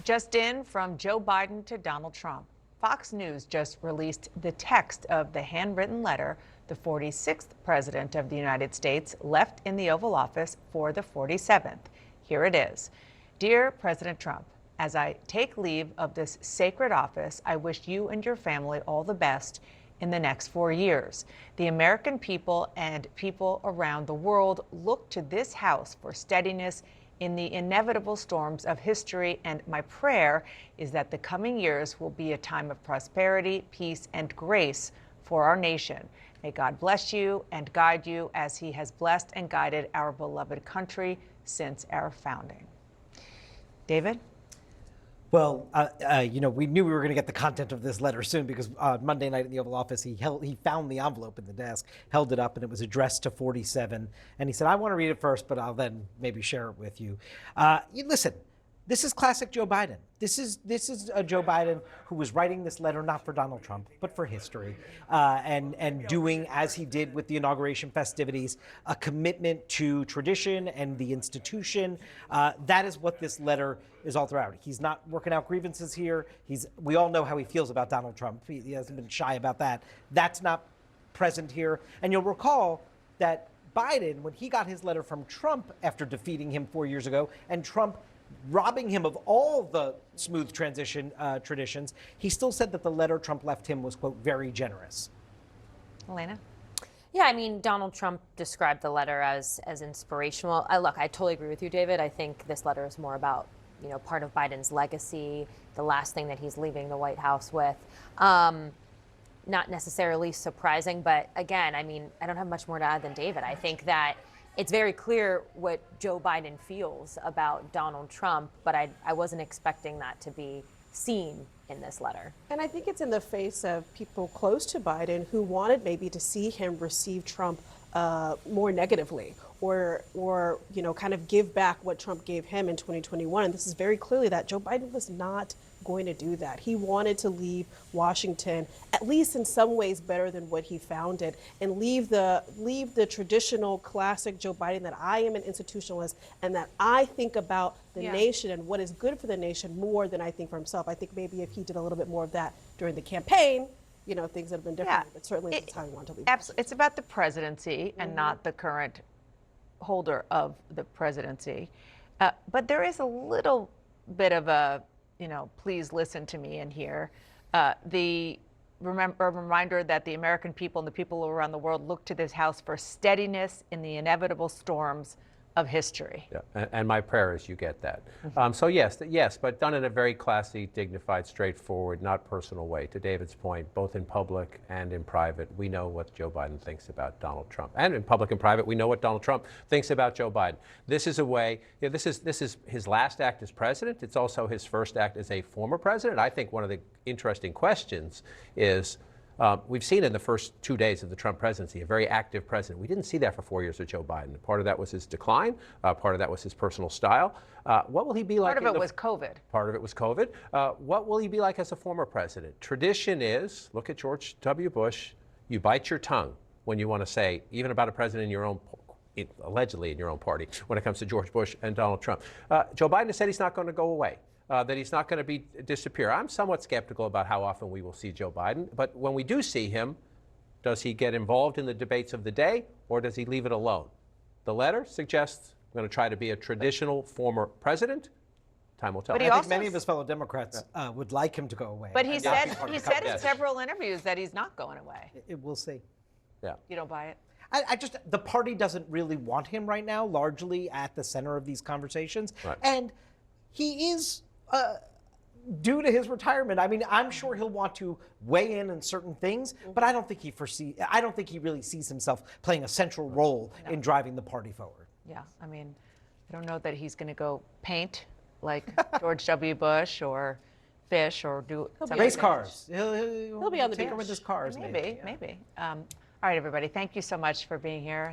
Just in, from Joe Biden to Donald Trump. Fox News just released the text of the handwritten letter the 46th president of the United States left in the Oval Office for the 47th. Here it is. Dear President Trump, as I take leave of this sacred office, I wish you and your family all the best in the next 4 years. The American people and people around the world look to this House for steadiness in the inevitable storms of history, and my prayer is that the coming years will be a time of prosperity, peace, and grace for our nation. May God bless you and guide you as he has blessed and guided our beloved country since our founding. David? Well, we knew we were going to get the content of this letter soon because Monday night in the Oval Office, he found the envelope in the desk, held it up, and it was addressed to 47. And he said, I want to read it first, but I'll then maybe share it with you. Listen, this is classic Joe Biden. This is a Joe Biden who was writing this letter not for Donald Trump, but for history, and doing, as he did with the inauguration festivities, a commitment to tradition and the institution. That is what this letter is all throughout. He's not working out grievances here. We all know how he feels about Donald Trump. He hasn't been shy about that. That's not present here. And you'll recall that Biden, when he got his letter from Trump after defeating him 4 years ago, and Trump robbing him of all the smooth transition traditions, he still said that the letter Trump left him was, quote, very generous. Elena? Yeah, I mean, Donald Trump described the letter as inspirational. Look, I totally agree with you, David. I think this letter is more about, part of Biden's legacy, the last thing that he's leaving the White House with. Not necessarily surprising, but again, I mean, I don't have much more to add than David. I think that it's very clear what Joe Biden feels about Donald Trump, but I wasn't expecting that to be seen in this letter. And I think it's in the face of people close to Biden who wanted maybe to see him receive Trump more negatively or kind of give back what Trump gave him in 2021. And this is very clearly that Joe Biden was not going to do that. He wanted to leave Washington, at least in some ways, better than what he found it, and leave the traditional classic Joe Biden that I am an institutionalist and that I think about the nation and what is good for the nation more than I think for himself. I think maybe if he did a little bit more of that during the campaign, things would have been different, but certainly it's how he wanted to leave. Absolutely. It's about the presidency and not the current holder of the presidency. But there is a little bit of a, please listen to me in here. A reminder that the American people and the people around the world look to this House for steadiness in the inevitable storms of history. Yeah, and my prayer is you get that. So yes, but done in a very classy, dignified, straightforward, not personal way. To David's point, both in public and in private, we know what Joe Biden thinks about Donald Trump. And in public and private, we know what Donald Trump thinks about Joe Biden. This is a way, this is his last act as president. It's also his first act as a former president. I think one of the interesting questions is, we've seen in the first 2 days of the Trump presidency a very active president. We didn't see that for 4 years of Joe Biden. Part of that was his decline. Part of that was his personal style. What will he be like? Part of it was COVID. Part of it was COVID. What will he be like as a former president? Tradition is, look at George W. Bush, you bite your tongue when you want to say, even about a president in your own allegedly in your own party, when it comes to George Bush and Donald Trump. Joe Biden has said he's not going to go away. That he's not going to disappear. I'm somewhat skeptical about how often we will see Joe Biden, but when we do see him, does he get involved in the debates of the day, or does he leave it alone? The letter suggests I'm going to try to be a traditional former president. Time will tell. But I think many of his fellow Democrats would like him to go away. But he said in several interviews that he's not going away. We'll see. Yeah. You don't buy it? The party doesn't really want him right now, largely at the center of these conversations. Right. And he is, due to his retirement, I mean, I'm sure he'll want to weigh in on certain things, but I don't think he really sees himself playing a central role in driving the party forward. Yeah, I mean, I don't know that he's going to go paint like George W. Bush or fish or do race cars. He'll be on the tinker with his cars. Maybe. All right, everybody. Thank you so much for being here.